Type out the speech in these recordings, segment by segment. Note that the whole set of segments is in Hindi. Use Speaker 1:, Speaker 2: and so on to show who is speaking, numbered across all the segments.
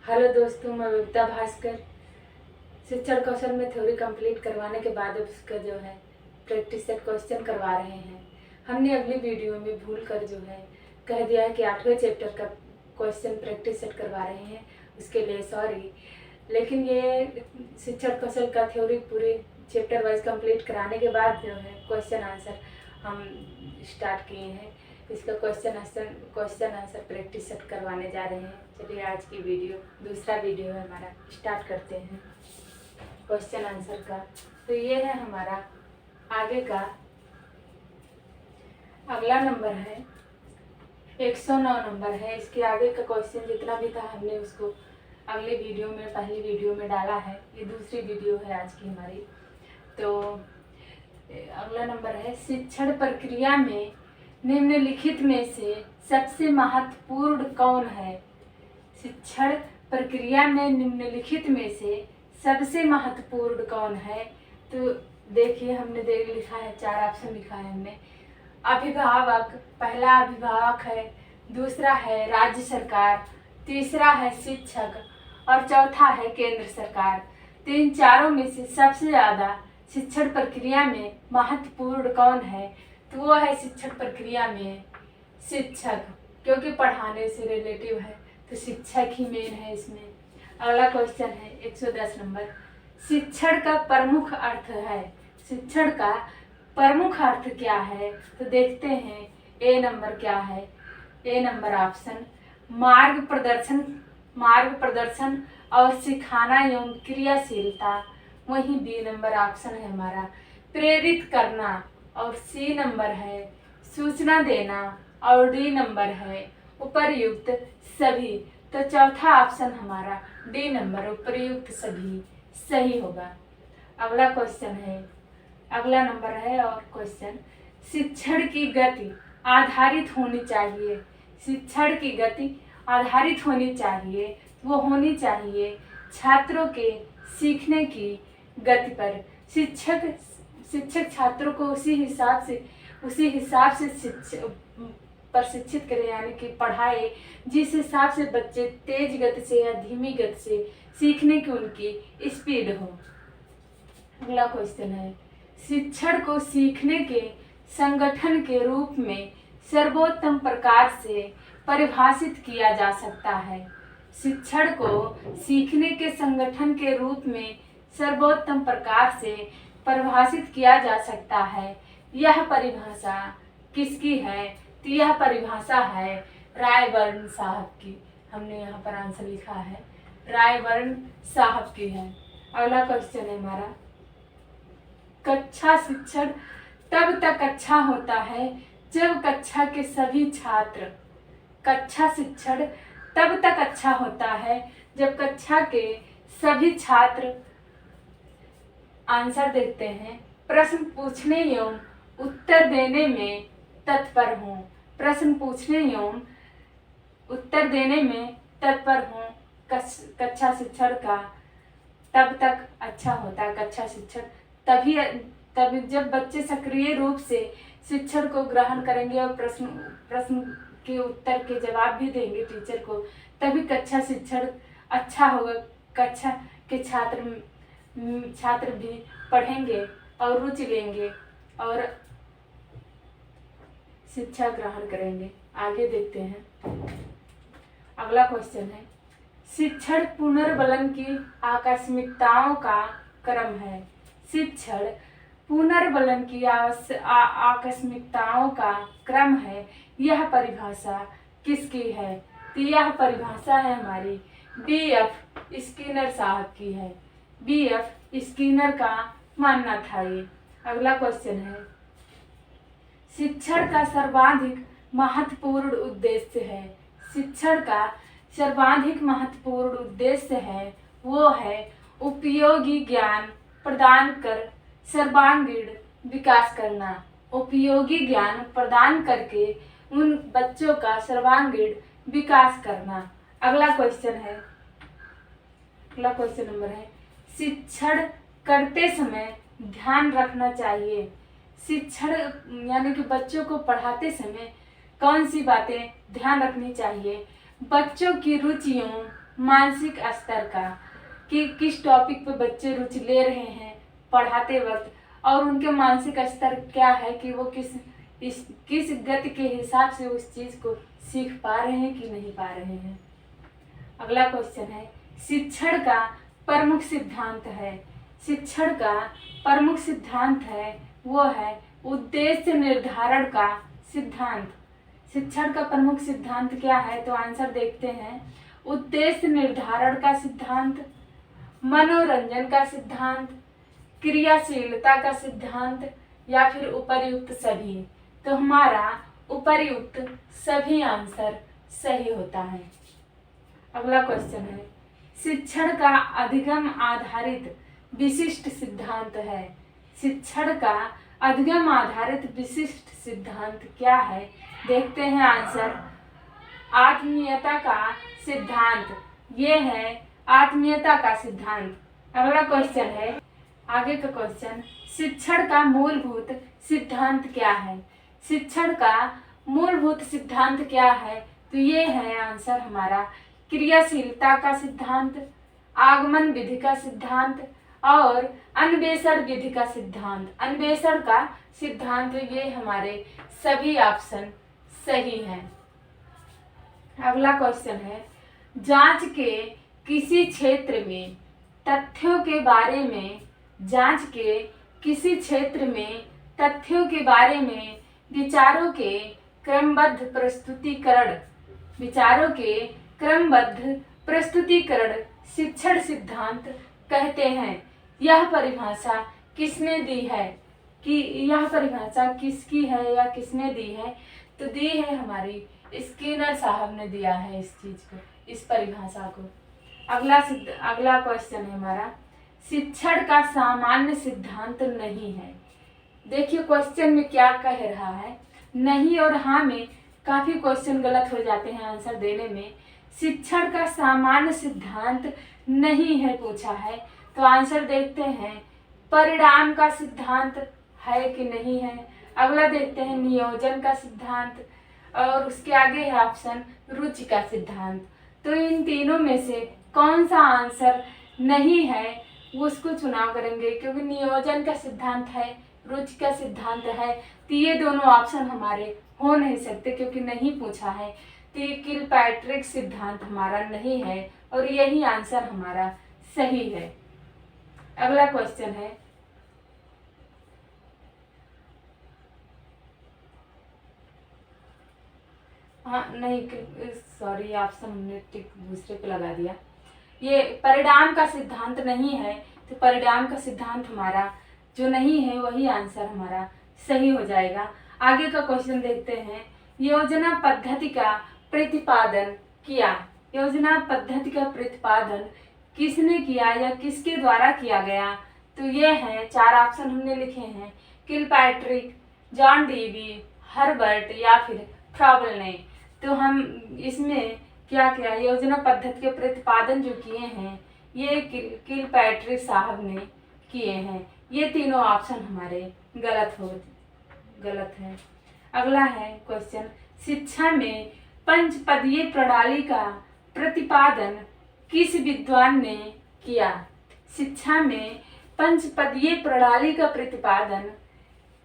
Speaker 1: हेलो दोस्तों, मैं विविता भास्कर। शिक्षण कौशल में थ्योरी कंप्लीट करवाने के बाद अब उसका जो है प्रैक्टिस सेट क्वेश्चन करवा रहे हैं। हमने अगली वीडियो में भूल कर जो है कह दिया है कि 8वें चैप्टर का क्वेश्चन प्रैक्टिस सेट करवा रहे हैं, उसके लिए सॉरी। लेकिन ये शिक्षण कौशल का थ्योरी पूरी चैप्टर वाइज कंप्लीट कराने के बाद जो है क्वेश्चन आंसर हम स्टार्ट किए हैं। इसका क्वेश्चन आंसर प्रैक्टिस सेट करवाने जा रहे हैं। चलिए आज की वीडियो दूसरा वीडियो है हमारा, स्टार्ट करते हैं क्वेश्चन आंसर का। तो ये है हमारा आगे का अगला नंबर है 109 नंबर है। इसके आगे का क्वेश्चन जितना भी था हमने उसको अगले वीडियो में पहली वीडियो में डाला है। ये दूसरी वीडियो है आज की हमारी। तो अगला नंबर है शिक्षण प्रक्रिया में निम्नलिखित में से सबसे महत्वपूर्ण कौन है। शिक्षण प्रक्रिया में निम्नलिखित में से सबसे महत्वपूर्ण कौन है। तो देखिए हमने लिखा है, 4 ऑप्शन लिखा है हमने। अभिभावक, पहला अभिभावक है, दूसरा है राज्य सरकार, तीसरा है शिक्षक और चौथा है केंद्र सरकार। तो इन चारों में से सबसे ज़्यादा शिक्षण प्रक्रिया में महत्वपूर्ण कौन है। तो वो है शिक्षण प्रक्रिया में शिक्षक, क्योंकि पढ़ाने से रिलेटिव है तो शिक्षक ही मेन है इसमें। अगला क्वेश्चन है 110 नंबर। शिक्षण का प्रमुख अर्थ है। शिक्षण का प्रमुख अर्थ क्या है। तो देखते हैं ए नंबर क्या है। ए नंबर ऑप्शन मार्ग प्रदर्शन और सिखाना एवं क्रियाशीलता। वहीं बी नंबर ऑप्शन है हमारा प्रेरित करना और सी नंबर है सूचना देना और डी नंबर है उपर्युक्त सभी। तो चौथा ऑप्शन हमारा डी नंबर उपर्युक्त सभी सही होगा। अगला क्वेश्चन है, अगला नंबर है और क्वेश्चन शिक्षण की गति आधारित होनी चाहिए। शिक्षण की गति आधारित होनी चाहिए, वो होनी चाहिए छात्रों के सीखने की गति पर। शिक्षक छात्रों को उसी हिसाब से प्रशिक्षित करें, यानी कि पढ़ाए जिस हिसाब से बच्चे तेज गति से या धीमी गति से सीखने की उनकी स्पीड हो। अगला क्वेश्चन है शिक्षण को सीखने के संगठन के रूप में सर्वोत्तम प्रकार से परिभाषित किया जा सकता है। शिक्षण को सीखने के संगठन के रूप में सर्वोत्तम प्रकार से परिभाषित किया जा सकता है। यह परिभाषा किसकी है। तो यह परिभाषा है रायबर्न साहब की। हमने यहाँ पर आंसर लिखा है रायबर्न साहब की है। अगला क्वेश्चन है हमारा कक्षा शिक्षण तब तक अच्छा होता है जब कक्षा के सभी छात्र। कक्षा शिक्षण तब तक अच्छा होता है जब कक्षा के सभी छात्र आंसर देते हैं, प्रश्न पूछने एवं उत्तर देने में तत्पर हों। प्रश्न पूछने एवं उत्तर देने में तत्पर हों। कक्षा शिक्षण का तब तक अच्छा होता है कक्षा शिक्षण तभी जब बच्चे सक्रिय रूप से शिक्षण को ग्रहण करेंगे और प्रश्न के उत्तर के जवाब भी देंगे टीचर को, तभी कक्षा शिक्षण अच्छा होगा। कक्षा के छात्र भी पढ़ेंगे और रुचि लेंगे और शिक्षा ग्रहण करेंगे। आगे देखते हैं अगला क्वेश्चन है शिक्षण पुनर्बलन की आकस्मिकताओं का क्रम है। शिक्षण पुनर्बलन की आकस्मिकताओं का क्रम है। यह परिभाषा किसकी है। तो यह परिभाषा है हमारी B.F. स्किनर साहब की है। B.F. स्किनर का मानना था ये। अगला क्वेश्चन है शिक्षण का सर्वाधिक महत्वपूर्ण उद्देश्य है। शिक्षण का सर्वाधिक महत्वपूर्ण उद्देश्य है वो है उपयोगी ज्ञान प्रदान कर सर्वांगीण विकास करना। उपयोगी ज्ञान प्रदान करके उन बच्चों का सर्वांगीण विकास करना। अगला क्वेश्चन है, अगला क्वेश्चन नंबर है शिक्षण करते समय ध्यान रखना चाहिए। शिक्षण यानी कि बच्चों को पढ़ाते समय कौन सी बातें ध्यान रखनी चाहिए। बच्चों की रुचियों मानसिक स्तर का, कि किस टॉपिक पे बच्चे रुचि ले रहे हैं पढ़ाते वक्त, और उनके मानसिक स्तर क्या है कि वो किस गति के हिसाब से उस चीज को सीख पा रहे हैं कि नहीं पा रहे हैं। अगला क्वेश्चन है, शिक्षण का प्रमुख सिद्धांत है। शिक्षण का प्रमुख सिद्धांत है वो है उद्देश्य निर्धारण का सिद्धांत। शिक्षण का प्रमुख सिद्धांत क्या है, तो आंसर देखते हैं। उद्देश्य निर्धारण का सिद्धांत, मनोरंजन का सिद्धांत, क्रियाशीलता का सिद्धांत, या फिर उपर्युक्त सभी। तो हमारा उपर्युक्त सभी आंसर सही होता है। अगला क्वेश्चन है, शिक्षण का अधिगम आधारित विशिष्ट सिद्धांत है। शिक्षण का अधिगम आधारित विशिष्ट सिद्धांत क्या है, देखते हैं आंसर। आत्मीयता का सिद्धांत, ये है आत्मीयता का सिद्धांत। अगला क्वेश्चन है, आगे का क्वेश्चन, शिक्षण का मूलभूत सिद्धांत क्या है। शिक्षण का मूलभूत सिद्धांत क्या है, तो ये है आंसर हमारा क्रियाशीलता का सिद्धांत, आगमन विधि का सिद्धांत और अन्वेषण विधि का सिद्धांत। अन्वेषण का सिद्धांत, ये हमारे सभी ऑप्शन सही हैं। अगला क्वेश्चन है, जांच के किसी क्षेत्र में तथ्यों के बारे में, जांच के किसी क्षेत्र में तथ्यों के बारे में विचारों के क्रमबद्ध प्रस्तुतिकरण, विचारों के क्रमबद्ध प्रस्तुतिकरण शिक्षण सिद्धांत कहते हैं। यह परिभाषा किसने दी है, कि यह परिभाषा किसकी है या किसने दी है, तो दी है हमारी स्किनर साहब ने दिया है इस चीज को, इस परिभाषा को। अगला क्वेश्चन है हमारा, शिक्षण का सामान्य सिद्धांत नहीं है। देखिए क्वेश्चन में क्या कह रहा है, नहीं और हाँ में काफी क्वेश्चन गलत हो जाते हैं आंसर देने में। शिक्षण का सामान्य सिद्धांत नहीं है पूछा है, तो आंसर देखते हैं, परिणाम का सिद्धांत है कि नहीं है। अगला देखते हैं नियोजन का सिद्धांत, और उसके आगे है ऑप्शन रुचि का सिद्धांत। तो इन तीनों में से कौन सा आंसर नहीं है उसको चुनाव करेंगे, क्योंकि नियोजन का सिद्धांत है, रुचि का सिद्धांत है, तो ये दोनों ऑप्शन हमारे हो नहीं सकते क्योंकि नहीं पूछा है। तो ये किलपैट्रिक सिद्धांत हमारा नहीं है और यही आंसर हमारा सही है। अगला क्वेश्चन है, हाँ नहीं सॉरी, ऑप्शन हमने टिक दूसरे पे लगा दिया। ये परिणाम का सिद्धांत नहीं है, तो परिणाम का सिद्धांत हमारा जो नहीं है वही आंसर हमारा सही हो जाएगा। आगे का क्वेश्चन देखते हैं, योजना पद्धति का प्रतिपादन किया। योजना पद्धति का प्रतिपादन किसने किया या किसके द्वारा किया गया, तो ये है, चार ऑप्शन हमने लिखे हैं, किलपैट्रिक, जॉन डीवी, हर्बर्ट या फिर फ्राबल ने। तो हम इसमें क्या किया, योजना पद्धति के प्रतिपादन जो किए हैं ये किलपैट्रिक साहब ने किए हैं। ये तीनों ऑप्शन हमारे गलत है। अगला है क्वेश्चन, शिक्षा में पंचपदीय प्रणाली का प्रतिपादन किस विद्वान ने किया। शिक्षा में पंचपदीय प्रणाली का प्रतिपादन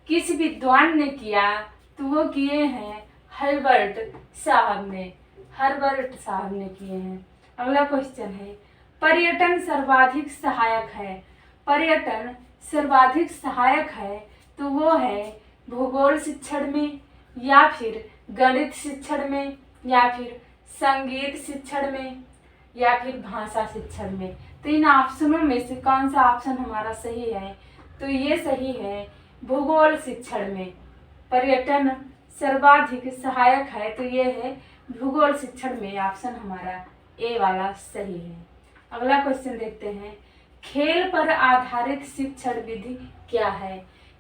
Speaker 1: किस विद्वान ने किया, तो वो किए हैं हर्बर्ट साहब ने किए हैं। अगला क्वेश्चन है, पर्यटन सर्वाधिक सहायक है। पर्यटन सर्वाधिक सहायक है तो वो है भूगोल शिक्षण में, या फिर गणित शिक्षण में, या फिर संगीत शिक्षण में, या फिर भाषा शिक्षण में। तो इन ऑप्शनों में से कौन सा ऑप्शन हमारा सही है, तो ये सही है भूगोल शिक्षण में। पर्यटन सर्वाधिक सहायक है तो ये है भूगोल शिक्षण में, ऑप्शन हमारा ए वाला सही है। अगला क्वेश्चन देखते हैं, खेल पर आधारित शिक्षण विधि क्या है।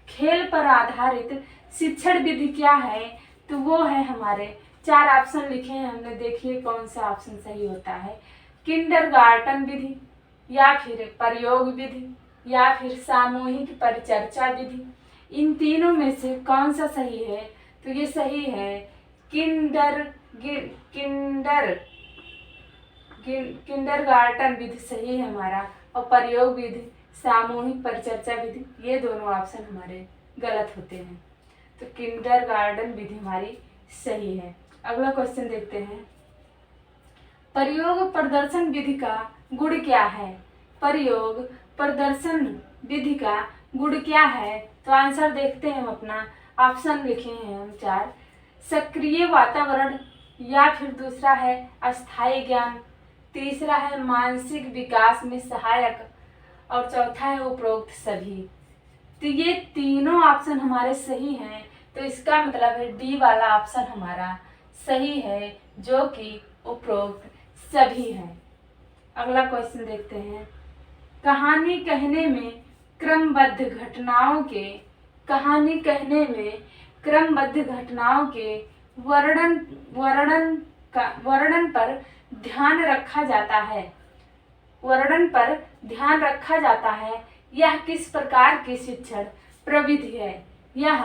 Speaker 1: खेल पर आधारित शिक्षण विधि क्या है, तो वो है हमारे चार ऑप्शन लिखे हैं हमने, देखिए कौन सा ऑप्शन सही होता है। किंडरगार्टन विधि, या फिर प्रयोग विधि, या फिर सामूहिक परिचर्चा विधि। इन तीनों में से कौन सा सही है, तो ये सही है किंडरगार्टन विधि सही है हमारा, और प्रयोग विधि, सामूहिक परिचर्चा विधि, ये दोनों ऑप्शन हमारे गलत होते हैं। तो किंडरगार्टन विधि हमारी सही है। अगला क्वेश्चन देखते हैं, प्रयोग प्रदर्शन विधि का गुण क्या है? प्रयोग प्रदर्शन विधि का गुण क्या है? तो आंसर देखते हैं हम अपना। ऑप्शन लिखे हैं हम 4, सक्रिय वातावरण, या फिर दूसरा है अस्थायी ज्ञान, तीसरा है मानसिक विकास में सहायक, और चौथा है उपरोक्त सभी। तो ये तीनों ऑप्शन हमारे सही हैं, तो इसका मतलब है डी वाला ऑप्शन हमारा सही है, जो कि उपरोक्त सभी है। अगला क्वेश्चन देखते हैं, कहानी कहने में क्रमबद्ध घटनाओं के, कहानी कहने में क्रमबद्ध घटनाओं के वर्णन पर ध्यान रखा जाता है, वर्णन पर ध्यान रखा जाता है। यह किस प्रकार की शिक्षण प्रविधि है? यह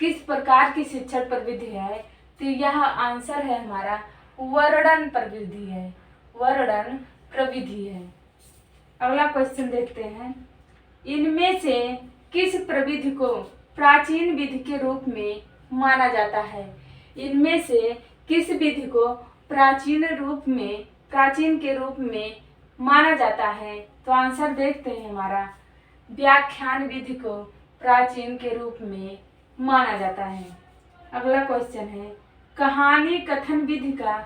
Speaker 1: किस प्रकार की शिक्षण प्रविधि है? तो यह आंसर है हमारा वर्णन प्रविधि है, वर्णन प्रविधि है। अगला क्वेश्चन देखते हैं, इनमें से किस प्रविधि को प्राचीन विधि के रूप में माना जाता है? इनमें से किस विधि को प्राचीन के रूप में माना जाता है? तो आंसर देखते हैं हमारा, व्याख्यान विधि को प्राचीन के रूप में माना जाता है। अगला क्वेश्चन है, कहानी कथन विधि का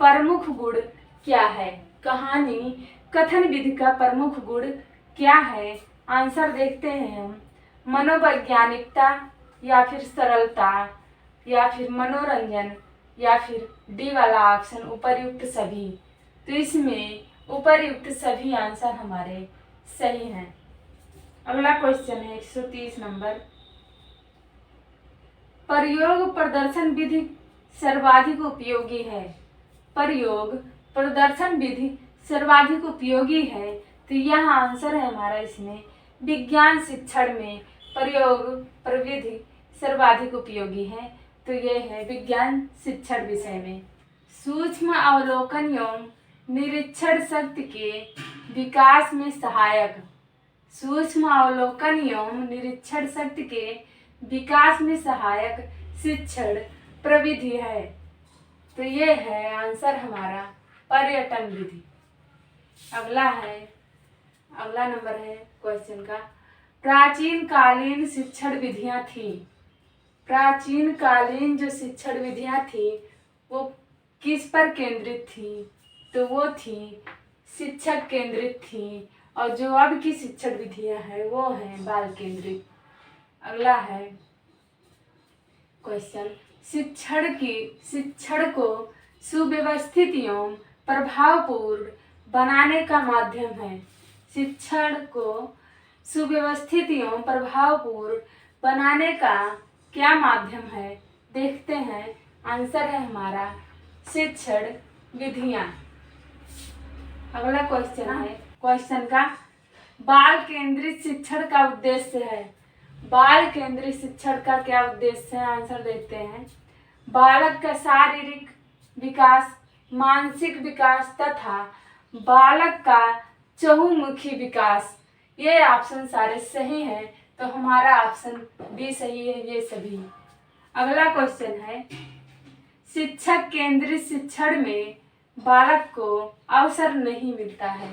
Speaker 1: प्रमुख गुण क्या है? कहानी कथन विधि का प्रमुख गुण क्या है? आंसर देखते हैं हम, मनोवैज्ञानिकता, या फिर सरलता, या फिर मनोरंजन, या फिर डी वाला ऑप्शन उपर्युक्त सभी। तो इसमें उपर्युक्त सभी आंसर हमारे सही हैं। अगला क्वेश्चन है 130 नंबर, प्रयोग प्रदर्शन विधि सर्वाधिक उपयोगी है। प्रयोग प्रदर्शन विधि सर्वाधिक उपयोगी है, तो यह आंसर है हमारा इसमें, विज्ञान शिक्षण में प्रयोग प्रविधि सर्वाधिक उपयोगी है, तो ये है विज्ञान शिक्षण विषय में। सूक्ष्म अवलोकन एवं निरीक्षण शक्ति के विकास में सहायक, सूक्ष्म अवलोकन एवं निरीक्षण शक्ति के विकास में सहायक शिक्षण प्रविधि है, तो ये है आंसर हमारा पर्यटन विधि। अगला नंबर है क्वेश्चन का, प्राचीन कालीन शिक्षण विधियां थी। प्राचीन कालीन जो शिक्षण विधियां थी वो किस पर केंद्रित थी? तो वो थी शिक्षक केंद्रित थी, और जो अब की शिक्षण विधियां हैं वो हैं बाल केंद्रित। अगला है क्वेश्चन, शिक्षण को सुव्यवस्थित एवं प्रभावपूर्ण बनाने का माध्यम है। शिक्षण को सुव्यवस्थित एवं प्रभावपूर्ण बनाने का क्या माध्यम है? देखते हैं, आंसर है हमारा शिक्षण विधियां। अगला क्वेश्चन है, क्वेश्चन का बाल केंद्रित शिक्षण का उद्देश्य है। बाल केंद्रित शिक्षण का क्या उद्देश्य है? आंसर देखते हैं, बालक का शारीरिक विकास, मानसिक विकास तथा बालक का चहुमुखी विकास। ये ऑप्शन सारे सही हैं, तो हमारा ऑप्शन बी सही है, ये सभी। अगला क्वेश्चन है, शिक्षक केंद्रित शिक्षण में बालक को अवसर नहीं मिलता है।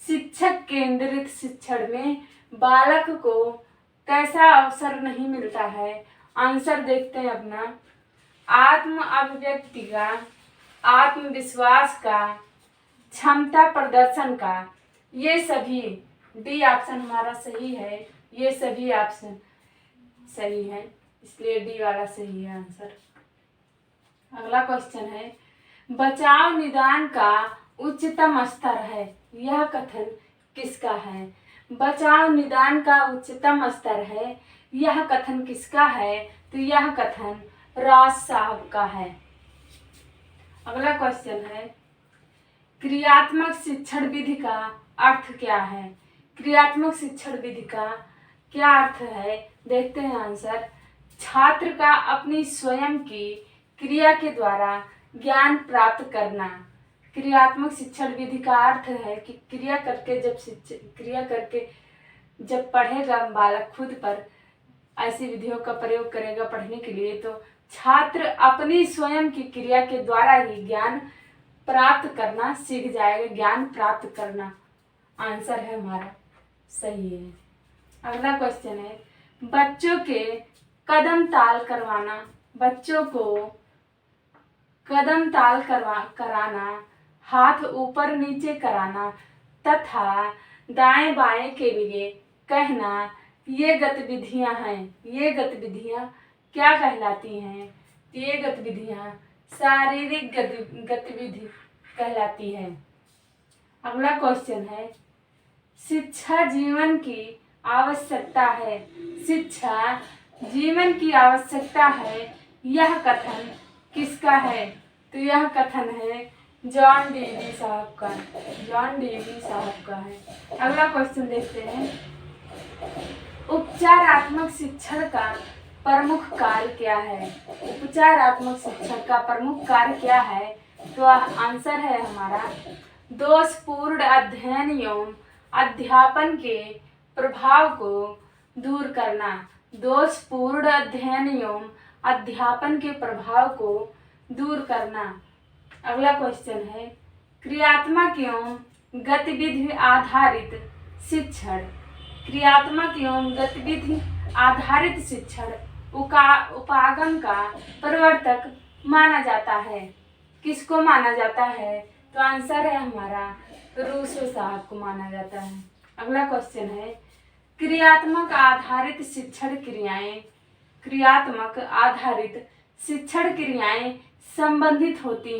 Speaker 1: शिक्षक केंद्रित शिक्षण में बालक को कैसा अवसर नहीं मिलता है? आंसर देखते हैं अपना, आत्म अभिव्यक्ति का, आत्मविश्वास का, क्षमता प्रदर्शन का। ये सभी डी ऑप्शन हमारा सही है, ये सभी ऑप्शन सही है, इसलिए डी वाला सही है आंसर। अगला क्वेश्चन है, बचाव निदान का उच्चतम स्तर है। यह कथन किसका है? बचाव निदान का उच्चतम स्तर है, यह कथन किसका है? तो यह कथन राज साहब का है। अगला क्वेश्चन है, क्रियात्मक शिक्षण विधि का अर्थ क्या है? क्रियात्मक शिक्षण विधि का क्या अर्थ है? देखते हैं आंसर, छात्र का अपनी स्वयं की क्रिया के द्वारा ज्ञान प्राप्त करना। क्रियात्मक शिक्षण विधि का अर्थ है कि क्रिया करके जब पढ़ेगा बालक खुद पर ऐसी विधियों का प्रयोग करेगा पढ़ने के लिए, तो छात्र अपनी स्वयं की क्रिया के द्वारा ही ज्ञान प्राप्त करना सीख जाएगा। ज्ञान प्राप्त करना आंसर है हमारा, सही है। अगला क्वेश्चन है, बच्चों के कदम ताल करवाना। बच्चों को कदम ताल कराना, हाथ ऊपर नीचे कराना तथा दाएं बाएं के लिए कहना, ये गतिविधियां हैं। ये गतिविधियां क्या कहलाती हैं? ये गतिविधियां शारीरिक गतिविधि कहलाती है। अगला क्वेश्चन है, शिक्षा जीवन की आवश्यकता है। शिक्षा जीवन की आवश्यकता है, यह कथन किसका है? तो यह कथन है जॉन डेवी साहब का। जॉन डेवी साहब का है। अगला क्वेश्चन देखते हैं, उपचारात्मक शिक्षण का प्रमुख कार्य क्या है? उपचारात्मक शिक्षण का प्रमुख कार्य क्या है? तो आंसर है हमारा दोषपूर्ण अध्ययन एवं अध्यापन के प्रभाव को दूर करना। दोषपूर्ण अध्ययन एवं अध्यापन के प्रभाव को दूर करना। अगला क्वेश्चन है, क्रियात्मक एवं गतिविधि आधारित शिक्षण। क्रियात्मक एवं गतिविधि आधारित शिक्षण उपागम का प्रवर्तक माना जाता है। किसको माना जाता है? तो आंसर है हमारा रूसो साहब को माना जाता है। अगला क्वेश्चन है, क्रियात्मक आधारित शिक्षण क्रियाएं। क्रियात्मक आधारित शिक्षण क्रियाएं संबंधित होती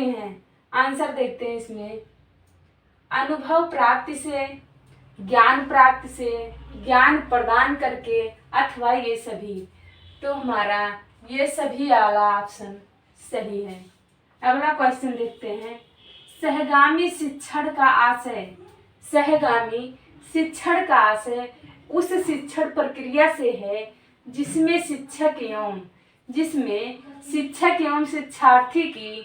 Speaker 1: हैं। आंसर देखते हैं इसमें, अनुभव प्राप्ति से, ज्ञान प्राप्ति से, ज्ञान प्रदान करके अथवा ये सभी। तो हमारा ये सभी वाला ऑप्शन सही है। अगला क्वेश्चन देखते हैं, सहगामी शिक्षण का आशय। सहगामी शिक्षण का आशय उस शिक्षण प्रक्रिया से है जिसमें शिक्षक एवं शिक्षार्थी की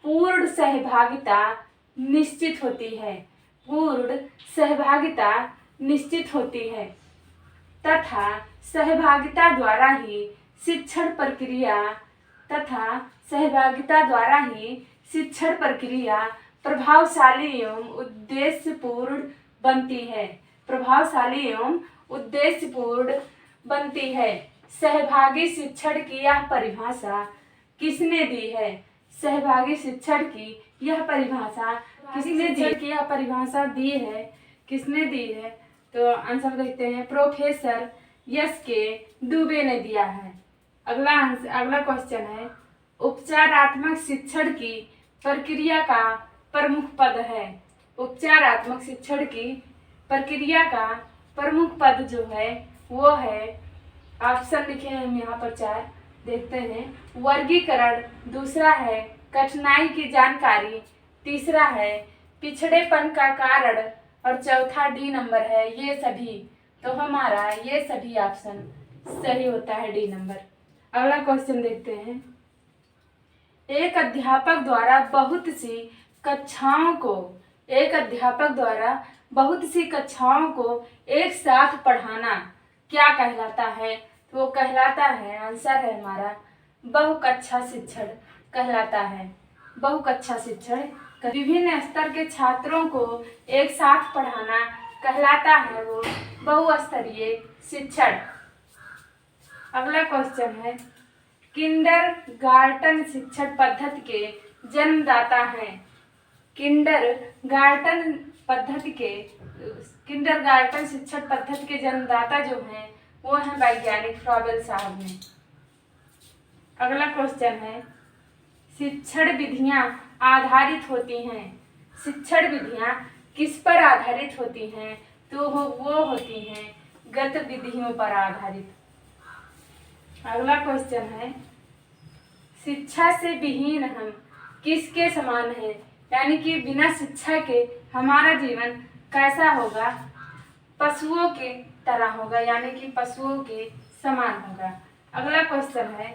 Speaker 1: पूर्ण सहभागिता निश्चित होती है। पूर्ण सहभागिता निश्चित होती है तथा सहभागिता द्वारा ही शिक्षण प्रक्रिया प्रभावशाली एवं उद्देश्यपूर्ण बनती है। सहभागी शिक्षण की यह परिभाषा किसने दी है? सहभागी शिक्षण की यह परिभाषा किसने दी है? तो आंसर देखते हैं, प्रोफेसर एस.के. दुबे ने दिया है। अगला क्वेश्चन है, उपचारात्मक शिक्षण की प्रक्रिया का प्रमुख पद है। उपचारात्मक शिक्षण की प्रक्रिया का प्रमुख पद जो है वो है, ऑप्शन लिखे हैं हम यहाँ पर 4, देखते हैं, वर्गीकरण, दूसरा है कठिनाई की जानकारी, तीसरा है पिछड़ेपन का कारण और चौथा डी नंबर है ये सभी। तो हमारा ये सभी ऑप्शन सही होता है, डी नंबर। अगला क्वेश्चन देखते हैं, एक अध्यापक द्वारा बहुत सी कक्षाओं को एक साथ पढ़ाना क्या कहलाता है? तो वो कहलाता है, आंसर है हमारा बहुकक्षा शिक्षण कहलाता है। बहुकक्षा शिक्षण विभिन्न स्तर के छात्रों को एक साथ पढ़ाना कहलाता है वो बहुस्तरीय शिक्षण। अगला क्वेश्चन है, किंडरगार्टन शिक्षण पद्धति के जन्मदाता हैं। किंडरगार्टन शिक्षण पद्धति के जन्मदाता जो हैं वो हैं वैज्ञानिक फ्रॉबेल साहब ने। अगला क्वेश्चन है, शिक्षण विधियां आधारित होती हैं। शिक्षण विधियां किस पर आधारित होती हैं? तो वो होती हैं गतिविधियों पर आधारित। अगला क्वेश्चन है, शिक्षा से विहीन हम किसके समान हैं? यानी कि बिना शिक्षा के हमारा जीवन कैसा होगा? पशुओं के तरह होगा, यानी कि पशुओं के समान होगा। अगला क्वेश्चन है,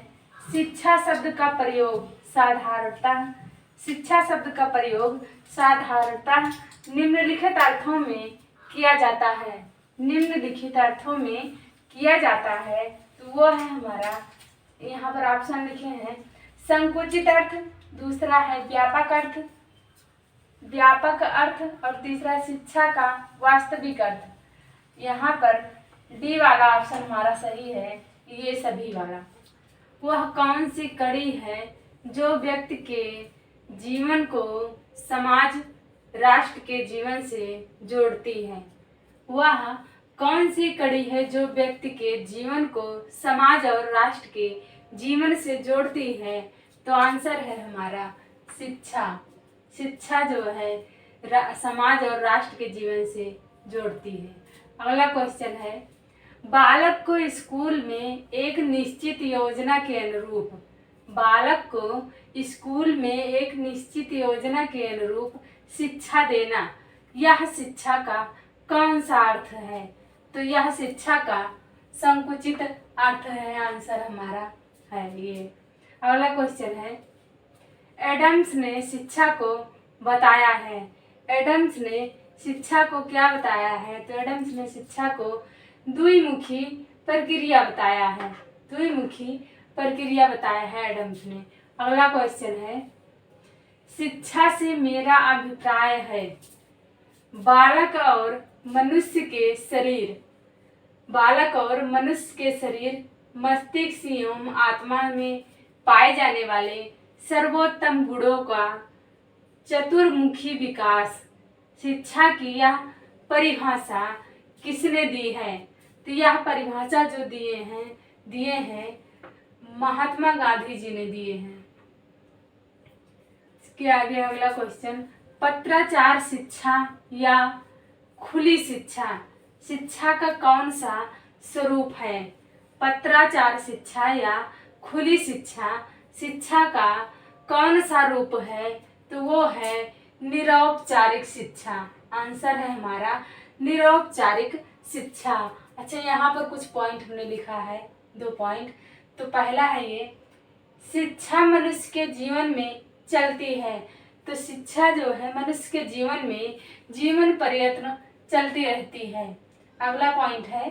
Speaker 1: शिक्षा शब्द का प्रयोग साधारणतः शिक्षा शब्द का प्रयोग साधारणतः निम्नलिखित अर्थों में किया जाता है। निम्नलिखित अर्थों में किया जाता है तो वो है हमारा, यहाँ पर ऑप्शन लिखे हैं, संकुचित अर्थ, दूसरा है व्यापक अर्थ, और तीसरा शिक्षा का वास्तविक अर्थ। यहाँ पर डी वाला ऑप्शन हमारा सही है, ये सभी वाला। वह कौन सी कड़ी है जो व्यक्ति के जीवन को समाज राष्ट्र के जीवन से जोड़ती है? वह कौन सी कड़ी है जो व्यक्ति के जीवन को समाज और राष्ट्र के जीवन से जोड़ती है? तो आंसर है हमारा शिक्षा। शिक्षा जो है समाज और राष्ट्र के जीवन से जोड़ती है। अगला क्वेश्चन है, बालक को स्कूल में एक निश्चित योजना के अनुरूप, बालक को स्कूल में एक निश्चित योजना के अनुरूप शिक्षा देना, यह शिक्षा का कौन सा अर्थ है? तो यह शिक्षा का संकुचित अर्थ है, आंसर हमारा है ये। अगला क्वेश्चन है, एडम्स ने शिक्षा को बताया है, एडम्स ने शिक्षा को क्या बताया है? तो एडम्स ने शिक्षा को द्विमुखी प्रक्रिया बताया है, द्विमुखी प्रक्रिया बताया है एडम्स ने। अगला क्वेश्चन है, शिक्षा से मेरा अभिप्राय है बालक और मनुष्य के शरीर, बालक और मनुष्य के शरीर, मस्तिष्क एवं आत्मा में पाए जाने वाले सर्वोत्तम गुणों का चतुर्मुखी विकास। शिक्षा की यह परिभाषा किसने दी है? तो यह परिभाषा जो दिए हैं महात्मा गांधी जी ने दिए हैं। इसके आगे अगला क्वेश्चन, पत्राचार शिक्षा या खुली शिक्षा, शिक्षा का कौन सा स्वरूप है? पत्राचार शिक्षा या खुली शिक्षा, शिक्षा का कौन सा रूप है? तो वो है निरौपचारिक शिक्षा, आंसर है हमारा निरौपचारिक शिक्षा। अच्छा, यहाँ पर कुछ पॉइंट हमने लिखा है, 2 पॉइंट। तो पहला है ये, शिक्षा मनुष्य के जीवन में चलती है, तो शिक्षा जो है मनुष्य के जीवन में जीवन पर्यंत चलती रहती है। अगला पॉइंट है,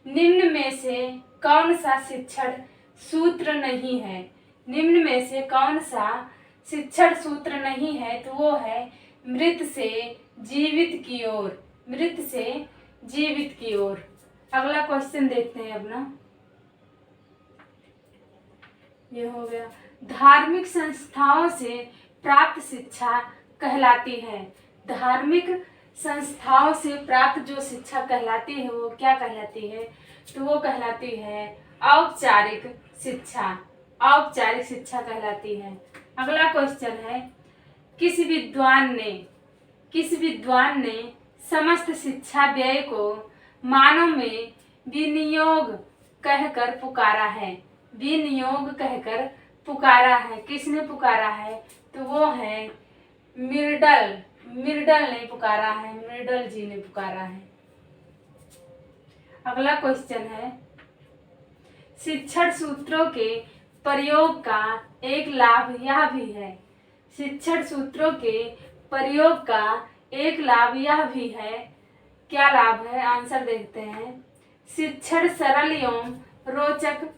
Speaker 1: निम्न में से कौन सा शिक्षण सूत्र नहीं है? निम्न में से कौन सा शिक्षण सूत्र नहीं है? तो वो है मृत से जीवित की ओर, मृत से जीवित की ओर। अगला क्वेश्चन देखते हैं अपना, ये हो गया, धार्मिक संस्थाओं से प्राप्त शिक्षा कहलाती है, धार्मिक संस्थाओं से प्राप्त जो शिक्षा कहलाती है वो क्या कहलाती है? तो वो कहलाती है औपचारिक शिक्षा, औपचारिक शिक्षा कहलाती है। अगला क्वेश्चन है, किस विद्वान ने समस्त शिक्षा व्यय को मानव में विनियोग कहकर पुकारा है? विनियोग कहकर पुकारा है, किसने पुकारा है? तो वो है मिर्डल ने पुकारा है, मिर्डल जी ने पुकारा है। अगला क्वेश्चन है, शिक्षण सूत्रों के प्रयोग का एक लाभ यह भी है, शिक्षण सूत्रों के प्रयोग का एक लाभ यह भी है, क्या लाभ है? आंसर देखते हैं, शिक्षण सरल एवं रोचक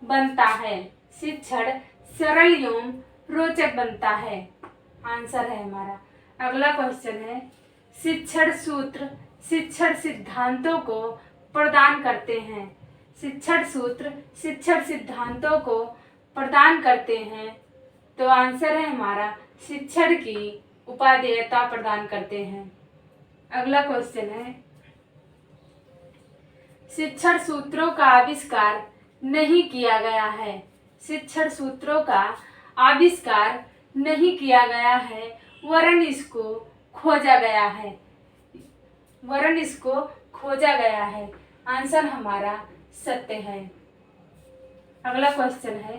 Speaker 1: बनता है, शिक्षण सरल एवं रोचक बनता है, आंसर है हमारा। अगला क्वेश्चन है, शिक्षण सूत्र शिक्षण सिद्धांतों को प्रदान करते हैं, शिक्षण सूत्र शिक्षण सिद्धांतों को प्रदान करते हैं, तो आंसर है हमारा शिक्षण की उपादेयता प्रदान करते हैं। अगला क्वेश्चन है, शिक्षण सूत्रों का आविष्कार नहीं किया गया है, शिक्षण सूत्रों का आविष्कार नहीं किया गया है, वरन इसको खोजा गया है, वरन इसको खोजा गया है, आंसर हमारा सत्य है। अगला क्वेश्चन है,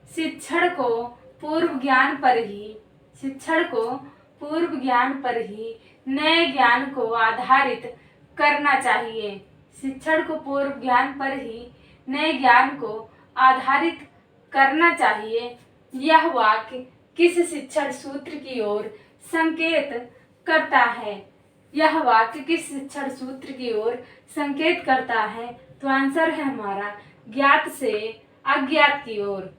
Speaker 1: शिक्षण को पूर्व ज्ञान पर ही, शिक्षण को पूर्व ज्ञान पर ही नए ज्ञान को आधारित करना चाहिए, शिक्षण को पूर्व ज्ञान पर ही नए ज्ञान को आधारित करना चाहिए, यह वाक्य किस शिक्षण सूत्र की ओर संकेत करता है? यह वाक्य किस शिक्षण सूत्र की ओर संकेत करता है? तो आंसर है हमारा ज्ञात से अज्ञात की ओर।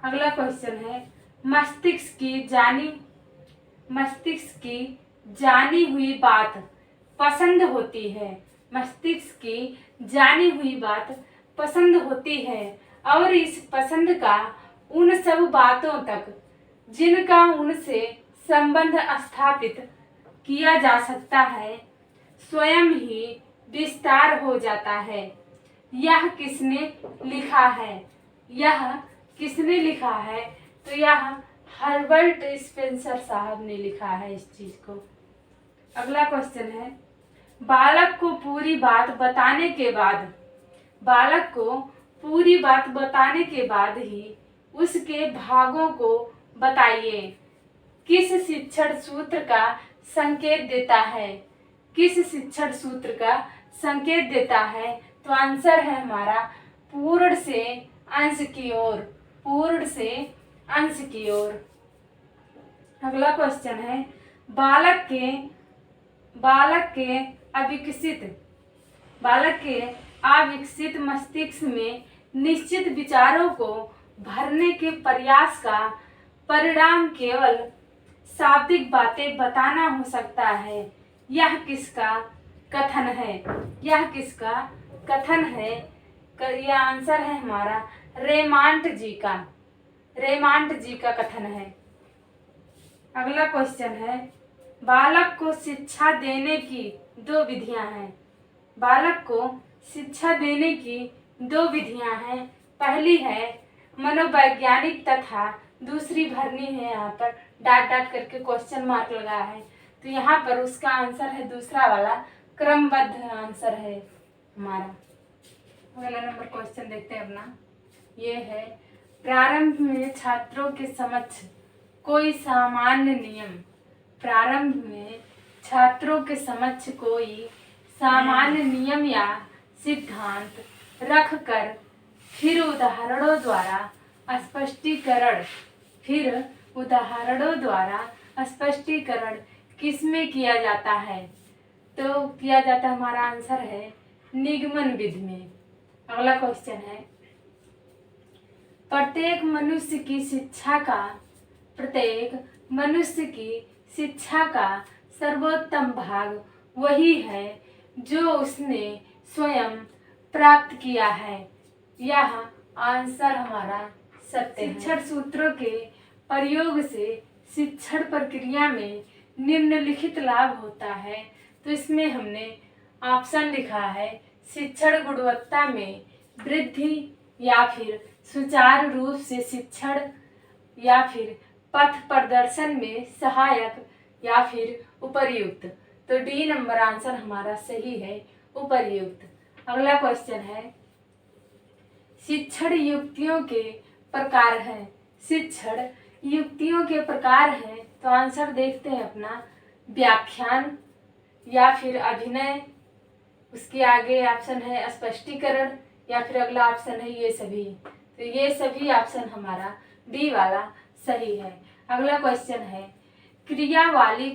Speaker 1: अगला क्वेश्चन है, मस्तिष्क की जानी हुई बात पसंद होती है। मस्तिष्क की जानी हुई बात पसंद होती है और इस पसंद का उन सब बातों तक जिनका उनसे संबंध स्थापित किया जा सकता है स्वयं ही विस्तार हो जाता है। यह किसने लिखा है? यह किसने लिखा है? तो यह हर्बर्ट स्पेंसर साहब ने लिखा है इस चीज को। अगला क्वेश्चन है, बालक को पूरी बात बताने के बाद ही उसके भागों को बताइए। किस शिक्षण सूत्र का संकेत देता है? किस शिक्षण सूत्र का संकेत देता है? तो आंसर है हमारा पूर्ण से अंश की ओर। पूर्ण से अंश की ओर। अगला क्वेश्चन है, बालक के अविकसित मस्तिष्क में निश्चित विचारों को भरने के प्रयास का परिणाम केवल शाब्दिक बातें बताना हो सकता है। यह किसका कथन है? यह किसका कथन है? यह आंसर है हमारा रेमांड जी का कथन है। अगला क्वेश्चन है, बालक को शिक्षा देने की दो विधियां हैं। बालक को शिक्षा देने की दो विधियां हैं। पहली है मनोवैज्ञानिक तथा दूसरी भरनी है, यहाँ पर डाट करके क्वेश्चन मार्क लगा है, तो यहाँ पर उसका आंसर है दूसरा वाला क्रमबद्ध आंसर है हमारा। अगला नंबर क्वेश्चन देखते हैं अपना। ये है, प्रारंभ में छात्रों के समक्ष कोई सामान्य नियम। प्रारंभ में छात्रों के समक्ष कोई सामान्य नियम या सिद्धांत रखकर फिर उदाहरणों द्वारा स्पष्टीकरण किसमें किया जाता है? तो किया जाता है, हमारा आंसर है निगमन विधि में। अगला क्वेश्चन है, प्रत्येक मनुष्य की शिक्षा का सर्वोत्तम भाग वही है जो उसने स्वयं प्राप्त किया है। यह आंसर हमारा सत्य है। शिक्षण सूत्रों के प्रयोग से शिक्षण प्रक्रिया में निम्नलिखित लाभ होता है। तो इसमें हमने ऑप्शन लिखा है, शिक्षण गुणवत्ता में वृद्धि, या फिर सुचारू रूप से शिक्षण, या फिर पथ प्रदर्शन में सहायक, या फिर उपर्युक्त। तो डी नंबर आंसर हमारा सही है, उपर्युक्त। अगला क्वेश्चन है, शिक्षण युक्तियों के प्रकार हैं। शिक्षण युक्तियों के प्रकार हैं, तो आंसर देखते हैं अपना, व्याख्यान या फिर अभिनय, उसके आगे ऑप्शन है स्पष्टीकरण, या फिर अगला ऑप्शन है ये सभी। तो ये सभी ऑप्शन हमारा डी वाला सही है। अगला क्वेश्चन है, क्रिया वाली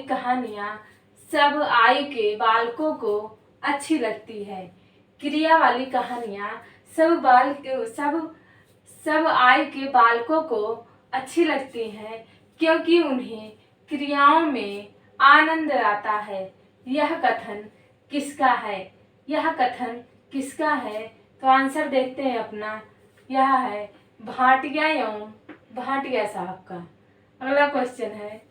Speaker 1: कहानियां सब आयु के बालकों को अच्छी लगती है। क्रिया वाली कहानियां सब आयु के बालकों को अच्छी लगती हैं क्योंकि उन्हें क्रियाओं में आनंद आता है। यह कथन किसका है? यह कथन किसका है? तो आंसर देखते हैं अपना, यह है भाटिया साहब का। अगला क्वेश्चन है,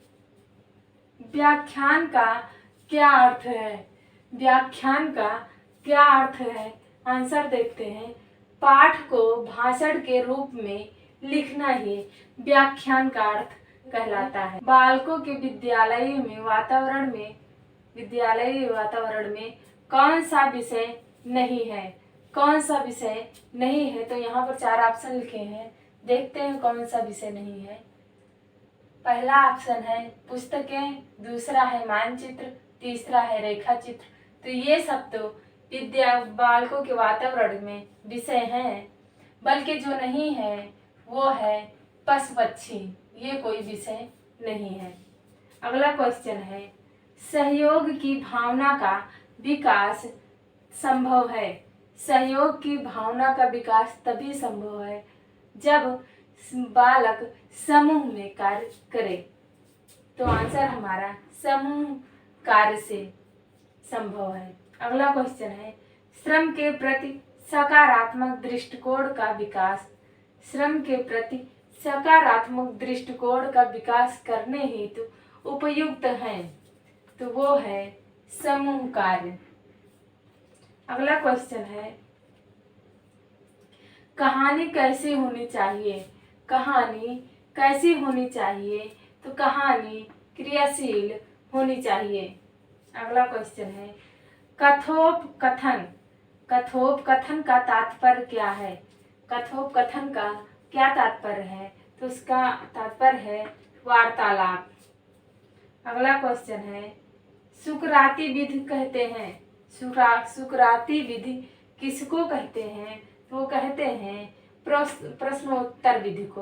Speaker 1: व्याख्यान का क्या अर्थ है? व्याख्यान का क्या अर्थ है? आंसर देखते हैं, पाठ को भाषण के रूप में लिखना ही व्याख्यान का अर्थ कहलाता है। बालकों के विद्यालय वातावरण में कौन सा विषय नहीं है? कौन सा विषय नहीं है? तो यहाँ पर 4 ऑप्शन लिखे हैं, देखते हैं कौन सा विषय नहीं है। पहला ऑप्शन है पुस्तकें, दूसरा है मानचित्र, तीसरा है रेखा चित्र। तो ये सब तो बालकों के वातावरण में विषय हैं, बल्कि जो नहीं है वो है पशु पक्षी, ये कोई विषय नहीं है। अगला क्वेश्चन है, सहयोग की भावना का विकास संभव है। सहयोग की भावना का विकास तभी संभव है जब बालक समूह में कार्य करे। तो आंसर हमारा समूह कार्य से संभव है। अगला क्वेश्चन है, श्रम के प्रति सकारात्मक दृष्टिकोण का विकास। श्रम के प्रति सकारात्मक दृष्टिकोण का विकास करने हेतु उपयुक्त हैं। तो वो है समूह कार्य। अगला क्वेश्चन है, कहानी कैसी होनी चाहिए। कहानी कैसी होनी चाहिए। तो कहानी क्रियाशील होनी चाहिए। अगला क्वेश्चन है, कथोपकथन। कथोपकथन का तात्पर्य क्या है। कथोपकथन का क्या तात्पर्य है। तो उसका तात्पर्य है वार्तालाप। अगला क्वेश्चन है, सुकराती विधि कहते हैं। सुकराती विधि किसको कहते हैं। तो वो कहते हैं प्रश्नोत्तर विधि को।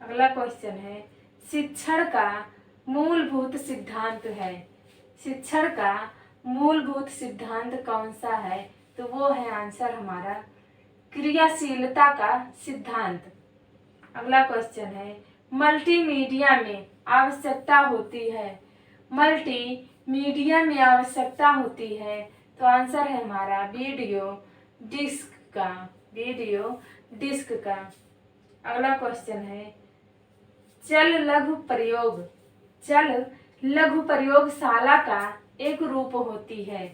Speaker 1: अगला क्वेश्चन है, शिक्षण का मूलभूत सिद्धांत है। शिक्षण का मूलभूत सिद्धांत कौन सा है। तो वो है आंसर हमारा क्रियाशीलता का सिद्धांत। अगला क्वेश्चन है, मल्टीमीडिया में आवश्यकता होती है। मल्टीमीडिया में आवश्यकता होती है। तो आंसर है हमारा वीडियो डिस्क का। वीडियो डिस्क का। अगला क्वेश्चन है, चल लघु प्रयोग। चल लघु प्रयोगशाला का एक रूप होती है।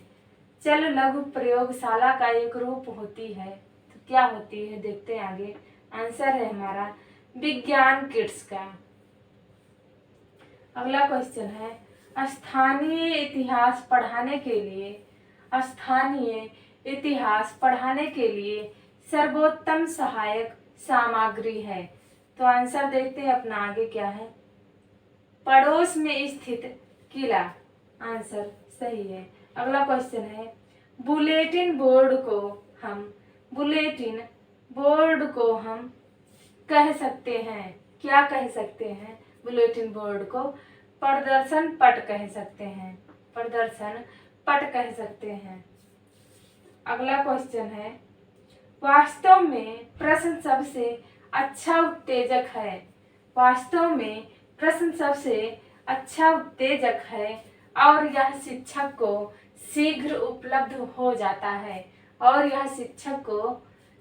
Speaker 1: चल लघु प्रयोगशाला का एक रूप होती है। तो क्या होती है देखते हैं आगे। आंसर है हमारा विज्ञान किट्स का। अगला क्वेश्चन है, स्थानीय इतिहास पढ़ाने के लिए। स्थानीय इतिहास पढ़ाने के लिए सर्वोत्तम सहायक सामग्री है। तो आंसर देखते हैं अपना आगे क्या है। पड़ोस में स्थित किला। आंसर सही है। अगला क्वेश्चन है, बुलेटिन बोर्ड को हम कह सकते हैं। क्या कह सकते हैं। बुलेटिन बोर्ड को प्रदर्शन पट कह सकते हैं। प्रदर्शन पट कह सकते हैं। अगला क्वेश्चन है, वास्तव में प्रश्न सबसे अच्छा उत्तेजक है। वास्तव में प्रश्न सबसे अच्छा उत्तेजक है और यह शिक्षक को शीघ्र उपलब्ध हो जाता है। और यह शिक्षक को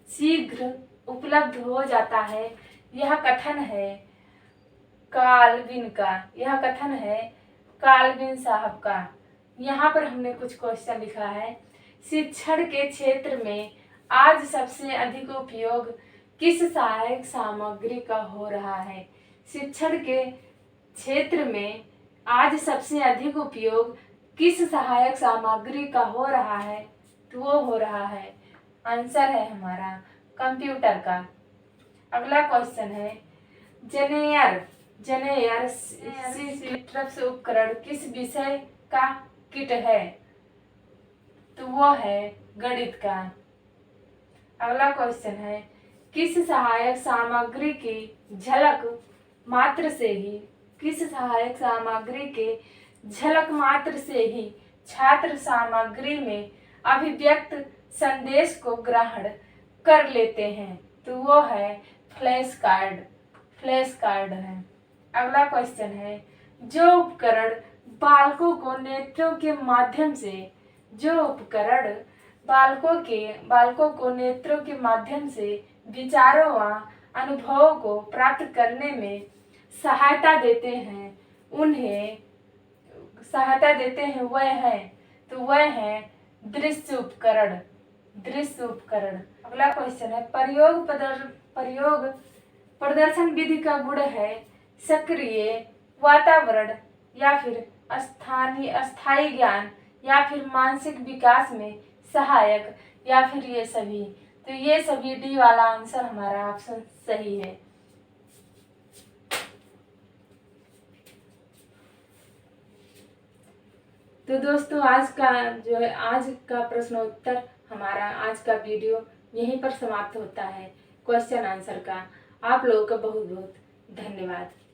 Speaker 1: शीघ्र उपलब्ध हो जाता है। यह कथन है काल्विन का। यह कथन है काल्विन साहब का। यहाँ पर हमने कुछ क्वेश्चन लिखा है, शिक्षण के क्षेत्र में आज सबसे अधिक उपयोग किस सहायक सामग्री का हो रहा है। शिक्षण के क्षेत्र में आज सबसे अधिक उपयोग किस सहायक सामग्री का हो रहा है। तो वो हो रहा है, आंसर है हमारा कंप्यूटर का। अगला क्वेश्चन है, जनेयर सिट्रप्स उपकरण किस विषय का किट है। तो वो है गणित का। अगला क्वेश्चन है, किस सहायक सामग्री की झलक मात्र से ही छात्र सामग्री में अभिव्यक्त संदेश को ग्रहण कर लेते हैं। तो वो है फ्लैश कार्ड है। अगला क्वेश्चन है, जो उपकरण बालकों को नेत्रों के माध्यम से विचारों व अनुभवों को प्राप्त करने में सहायता देते हैं वह है दृश्य उपकरण। अगला क्वेश्चन है, प्रयोग प्रदर्शन विधि का गुण है सक्रिय वातावरण या फिर अस्थायी ज्ञान या फिर मानसिक विकास में सहायक या फिर ये सभी। तो ये सभी डी वाला आंसर हमारा ऑप्शन सही है। तो दोस्तों आज का प्रश्नोत्तर हमारा आज का वीडियो यहीं पर समाप्त होता है। क्वेश्चन आंसर का। आप लोगों का बहुत बहुत धन्यवाद।